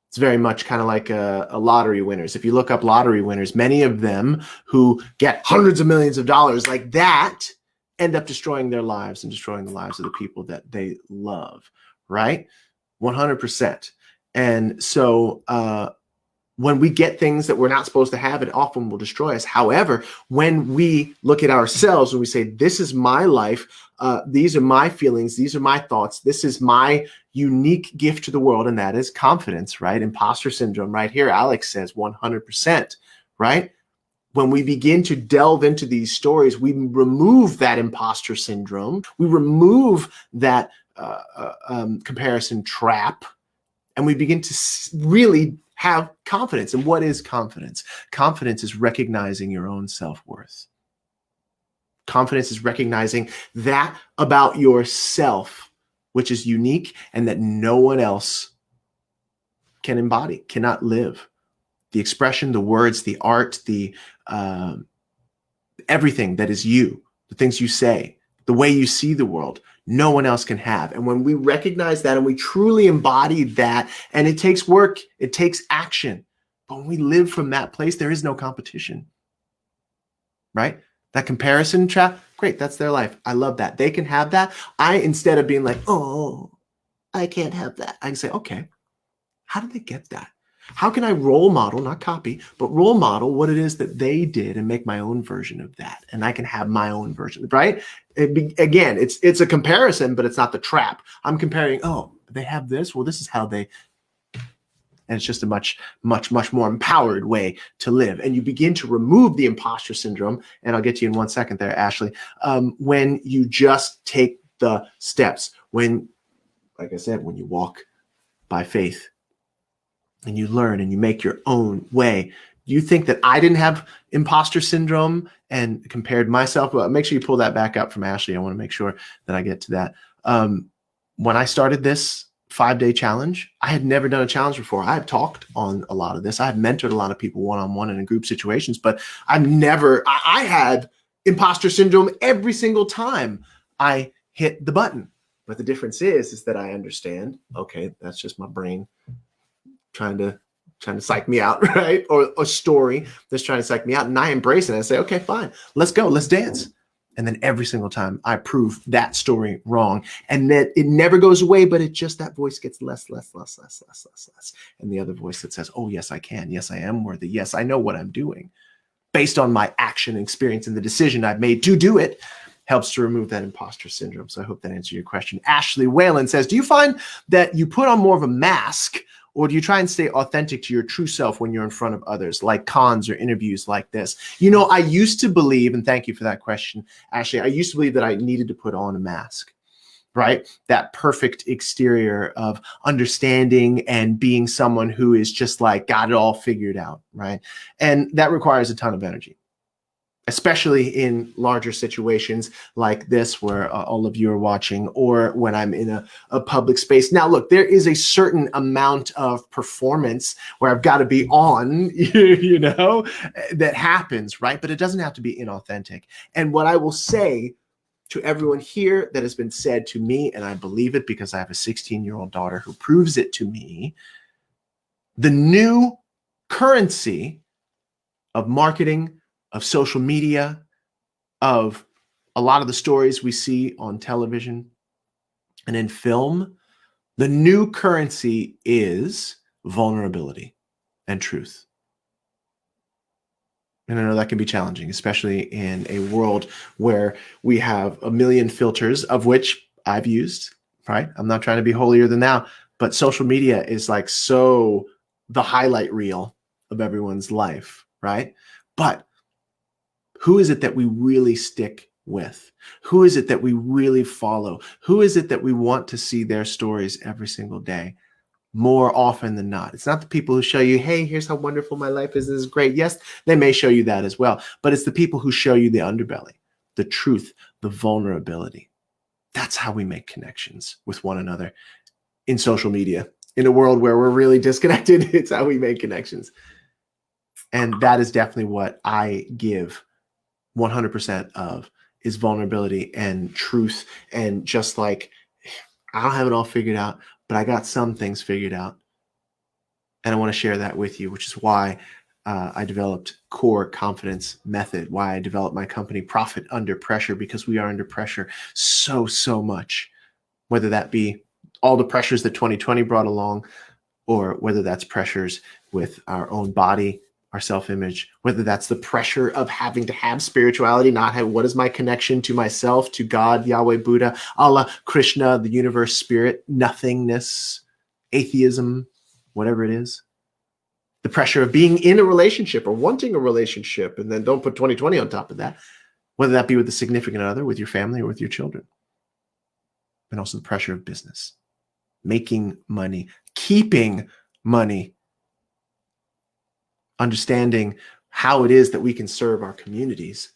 It's very much kind of like a lottery winners. If you look up lottery winners, many of them who get hundreds of millions of dollars like that end up destroying their lives and destroying the lives of the people that they love, right? 100%. And so when we get things that we're not supposed to have, it often will destroy us. However, when we look at ourselves and we say, this is my life, these are my feelings, these are my thoughts, this is my unique gift to the world, and that is confidence, right? Imposter syndrome right here. Alex says 100%, right? When we begin to delve into these stories, we remove that imposter syndrome. We remove that comparison trap, and we begin to really have confidence. And what is confidence? Confidence is recognizing your own self-worth. Confidence is recognizing that about yourself, which is unique and that no one else can embody, cannot live. The expression, the words, the art, the everything that is you, the things you say, the way you see the world, no one else can have. And when we recognize that and we truly embody that, and it takes work, it takes action, but when we live from that place, there is no competition, right? That comparison trap, great, that's their life. I love that. They can have that. Instead of being like, oh, I can't have that, I can say, okay, how did they get that? How can I role model, not copy, but role model what it is that they did and make my own version of that? And I can have my own version, right? Again, it's a comparison, but it's not the trap. I'm comparing, oh, they have this. Well, this is how they, and it's just a much, much, much more empowered way to live. And you begin to remove the imposter syndrome. And I'll get to you in 1 second there, Ashley. When you just take the steps, when, like I said, when you walk by faith, and you learn and you make your own way. You think that I didn't have imposter syndrome and compared myself? Well, make sure you pull that back up from Ashley. I want to make sure that I get to that. When I started this 5-day challenge, I had never done a challenge before. I had talked on a lot of this. I had mentored a lot of people one-on-one and in group situations, but I had imposter syndrome every single time I hit the button. But the difference is that I understand, okay, that's just my brain trying to psych me out, right? Or a story that's trying to psych me out. And I embrace it. I say, okay, fine, let's go, let's dance. And then every single time I prove that story wrong. And that it never goes away, but that voice gets less. And the other voice that says, oh, yes, I can. Yes, I am worthy. Yes, I know what I'm doing based on my action and experience and the decision I've made to do it. helps to remove that imposter syndrome. So I hope that answered your question. Ashley Whalen says, do you find that you put on more of a mask, or do you try and stay authentic to your true self when you're in front of others, like cons or interviews like this? You know, I used to believe, and thank you for that question, Ashley, I used to believe that I needed to put on a mask, right? That perfect exterior of understanding and being someone who is just like got it all figured out, right? And that requires a ton of energy, especially in larger situations like this where all of you are watching, or when I'm in a public space. Now, look, there is a certain amount of performance where I've got to be on, you know, that happens, right? But it doesn't have to be inauthentic. And what I will say to everyone here that has been said to me, and I believe it because I have a 16-year-old daughter who proves it to me, the new currency of marketing, of social media, of a lot of the stories we see on television and in film, the new currency is vulnerability and truth. And I know that can be challenging, especially in a world where we have a million filters, of which I've used, right? I'm not trying to be holier than thou, but social media is like so the highlight reel of everyone's life, right? But who is it that we really stick with? Who is it that we really follow? Who is it that we want to see their stories every single day? More often than not, it's not the people who show you, hey, here's how wonderful my life is. This is great. Yes, they may show you that as well, but it's the people who show you the underbelly, the truth, the vulnerability. That's how we make connections with one another in social media. In a world where we're really disconnected, it's how we make connections. And that is definitely what I give 100% of, is vulnerability and truth. And just like, I don't have it all figured out, but I got some things figured out. And I want to share that with you, which is why I developed Core Confidence Method, why I developed my company Profit Under Pressure, because we are under pressure so much, whether that be all the pressures that 2020 brought along, or whether that's pressures with our own body, our self-image, whether that's the pressure of having to have spirituality, not have, what is my connection to myself, to God, Yahweh, Buddha, Allah, Krishna, the universe, spirit, nothingness, atheism, whatever it is. The pressure of being in a relationship or wanting a relationship, and then don't put 2020 on top of that, whether that be with a significant other, with your family, or with your children. And also the pressure of business, making money, keeping money, understanding how it is that we can serve our communities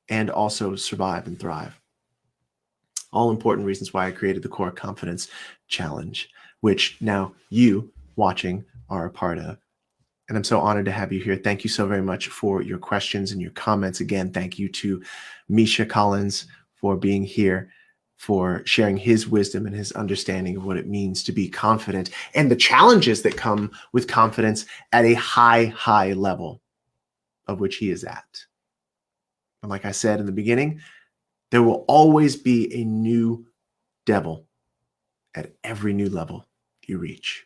and also survive and thrive. All important reasons why I created the Core Confidence Challenge, which now you watching are a part of. And I'm so honored to have you here. Thank you so very much for your questions and your comments. Again, thank you to Misha Collins for being here, for sharing his wisdom and his understanding of what it means to be confident and the challenges that come with confidence at a high level, of which he is at. And like I said in the beginning, there will always be a new devil at every new level you reach.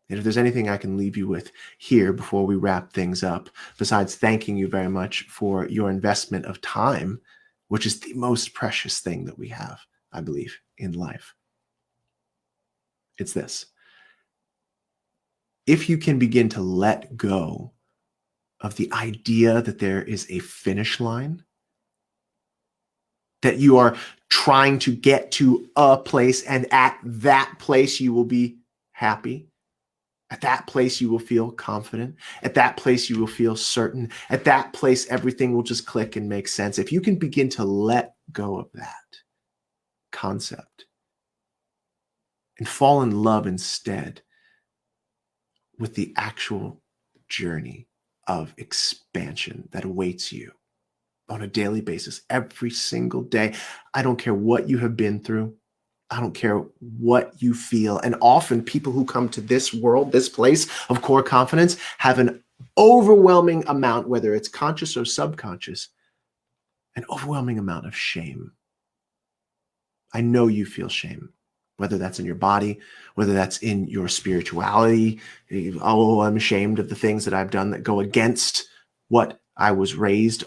And if there's anything I can leave you with here before we wrap things up, besides thanking you very much for your investment of time, which is the most precious thing that we have, I believe, in life, it's this. If you can begin to let go of the idea that there is a finish line, that you are trying to get to a place, and at that place you will be happy, at that place you will feel confident, at that place you will feel certain, at that place everything will just click and make sense. If you can begin to let go of that concept and fall in love instead with the actual journey of expansion that awaits you on a daily basis, every single day. I don't care what you have been through. I don't care what you feel. And often people who come to this world, this place of core confidence, have an overwhelming amount, whether it's conscious or subconscious, an overwhelming amount of shame. I know you feel shame, whether that's in your body, whether that's in your spirituality. Oh, I'm ashamed of the things that I've done that go against what I was raised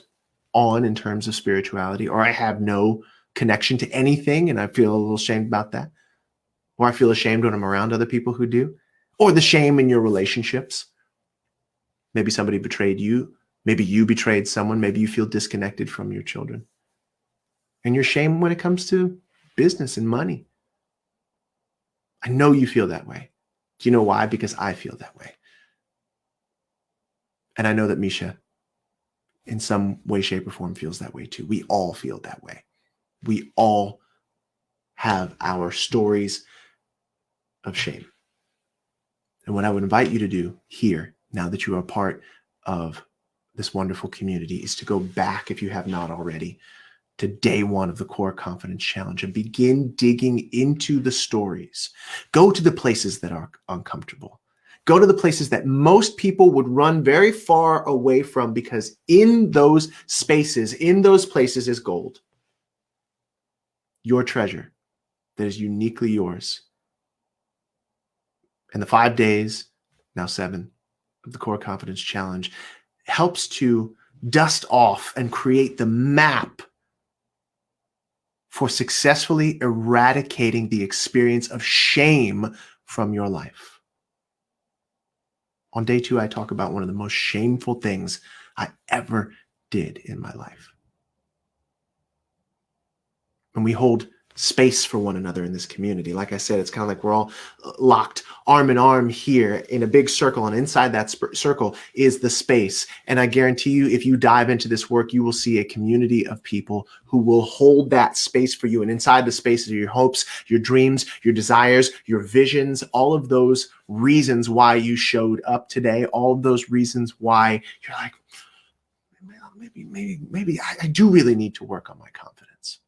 on in terms of spirituality, or I have no connection to anything and I feel a little ashamed about that, or I feel ashamed when I'm around other people who do, or the shame in your relationships. Maybe somebody betrayed you. Maybe you betrayed someone. Maybe you feel disconnected from your children. And your shame when it comes to business and money. I know you feel that way. Do you know why? Because I feel that way. And I know that Misha, in some way, shape, or form, feels that way too. We all feel that way. We all have our stories of shame. And what I would invite you to do here, now that you are part of this wonderful community, is to go back, if you have not already, to day one of the Core Confidence Challenge and begin digging into the stories. Go to the places that are uncomfortable. Go to the places that most people would run very far away from, because in those spaces, in those places is gold. Your treasure that is uniquely yours. And the 5 days, now 7, of the Core Confidence Challenge helps to dust off and create the map for successfully eradicating the experience of shame from your life. On day 2, I talk about one of the most shameful things I ever did in my life. And we hold space for one another in this community. Like I said, it's kind of like we're all locked arm in arm here in a big circle, and inside that circle is the space. And I guarantee you, if you dive into this work, you will see a community of people who will hold that space for you. And inside the space are your hopes, your dreams, your desires, your visions, all of those reasons why you showed up today, all of those reasons why you're like, maybe I do really need to work on my confidence.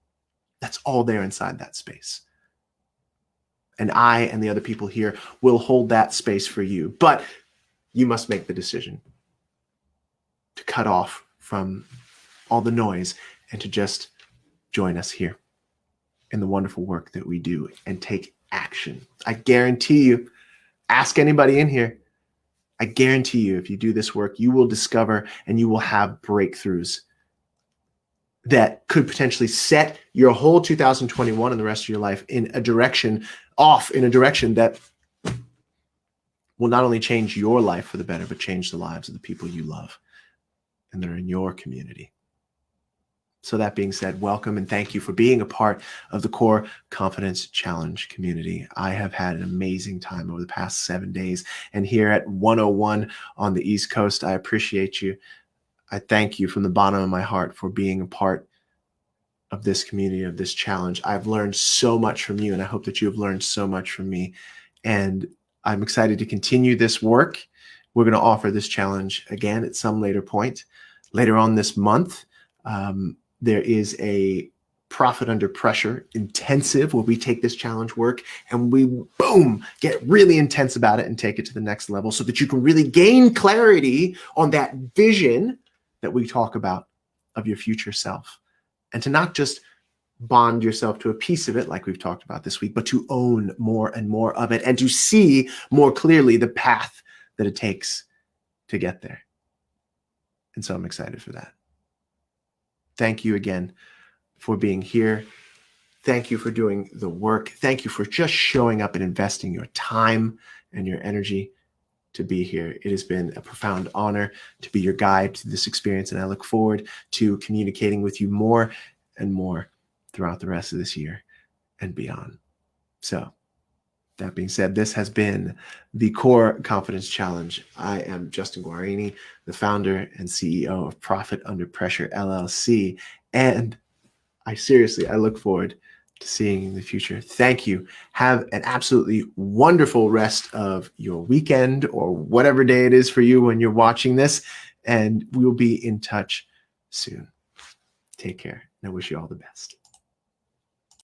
That's all there inside that space. And I and the other people here will hold that space for you. But you must make the decision to cut off from all the noise and to just join us here in the wonderful work that we do and take action. I guarantee you, ask anybody in here, I guarantee you, if you do this work, you will discover and you will have breakthroughs that could potentially set your whole 2021 and the rest of your life in a direction that will not only change your life for the better, but change the lives of the people you love and that are in your community. So that being said, welcome and thank you for being a part of the Core Confidence Challenge community. I have had an amazing time over the past 7 days, and here at 101 on the East Coast, I appreciate you. I thank you from the bottom of my heart for being a part of this community, of this challenge. I've learned so much from you, and I hope that you have learned so much from me. And I'm excited to continue this work. We're going to offer this challenge again at some later point. Later on this month, there is a Profit Under Pressure intensive where we take this challenge work and we, boom, get really intense about it and take it to the next level so that you can really gain clarity on that vision that we talk about of your future self, and to not just bond yourself to a piece of it like we've talked about this week, but to own more and more of it and to see more clearly the path that it takes to get there. And so I'm excited for that. Thank you again for being here. Thank you for doing the work. Thank you for just showing up and investing your time and your energy to be here. It has been a profound honor to be your guide to this experience, and I look forward to communicating with you more and more throughout the rest of this year and beyond. So that being said, this has been the Core Confidence Challenge. I am Justin Guarini, the founder and CEO of Profit Under Pressure, LLC, and I look forward to seeing you in the future. Thank you. Have an absolutely wonderful rest of your weekend or whatever day it is for you when you're watching this, and we'll be in touch soon. Take care, and I wish you all the best.